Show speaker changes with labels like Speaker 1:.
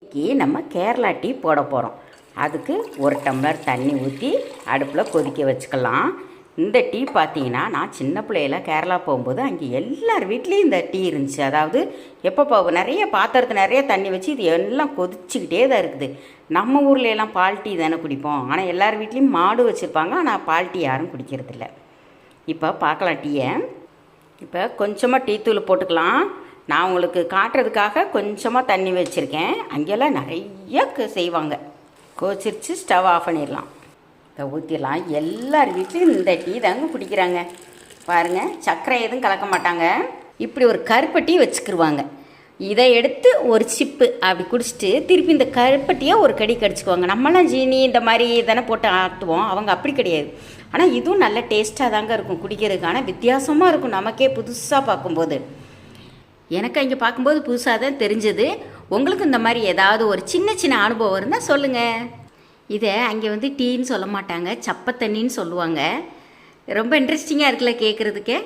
Speaker 1: இன்றைக்கி நம்ம கேரளா டீ போட போகிறோம். அதுக்கு ஒரு டம்ளர் தண்ணி ஊற்றி அடுப்பில் கொதிக்க வச்சுக்கலாம். இந்த டீ பார்த்தீங்கன்னா, நான் சின்ன பிள்ளையில கேரளா போகும்போது அங்கே எல்லார் வீட்லேயும் இந்த டீ இருந்துச்சு. அதாவது எப்போ நிறைய பாத்திரத்தை நிறைய தண்ணி வச்சு இது எல்லாம் கொதிச்சுக்கிட்டே தான் இருக்குது. நம்ம ஊரில் எல்லாம் பால் டீ தானே குடிப்போம். ஆனால் எல்லார் வீட்லேயும் மாடு வச்சுருப்பாங்க. ஆனால் பால் டீ யாரும் குடிக்கிறதில்ல. இப்போ பார்க்கலாம் டீயை. இப்போ கொஞ்சமாக டீ தூள் போட்டுக்கலாம். நான் உங்களுக்கு காட்டுறதுக்காக கொஞ்சமாக தண்ணி வச்சுருக்கேன். அங்கெல்லாம் நிறைய செய்வாங்க. கொதிச்சிருச்சு, ஸ்டவ் ஆஃப் பண்ணிடலாம். இதை ஊற்றிடலாம். எல்லார் வீட்லேயும் இந்த டீ தாங்க குடிக்கிறாங்க. பாருங்கள், சர்க்கரை எதுவும் கலக்க மாட்டாங்க. இப்படி ஒரு கருப்பட்டி வச்சுக்கிருவாங்க. இதை எடுத்து ஒரு சிப்பு அப்படி குடிச்சிட்டு திருப்பி இந்த கருப்பட்டியை ஒரு கடி கடிச்சுக்குவாங்க. நம்மளாம் ஜீனி இந்த மாதிரி தானே போட்டு ஆற்றுவோம். அவங்க அப்படி கிடையாது. ஆனால் இதுவும் நல்ல டேஸ்ட்டாக தாங்க இருக்கும் குடிக்கிறதுக்கு. ஆனால் வித்தியாசமாக இருக்கும் நமக்கே புதுசாக பார்க்கும்போது. எனக்கு அங்கே பார்க்கும்போது புதுசாக தான் தெரிஞ்சது. உங்களுக்கு இந்த மாதிரி ஏதாவது ஒரு சின்ன சின்ன அனுபவம் இருந்தால் சொல்லுங்கள். இதை அங்கே டீன்னு சொல்ல மாட்டாங்க, சப்பை தண்ணின்னு சொல்லுவாங்க. ரொம்ப இன்ட்ரெஸ்டிங்காக இருக்குல்ல கேட்குறதுக்கே.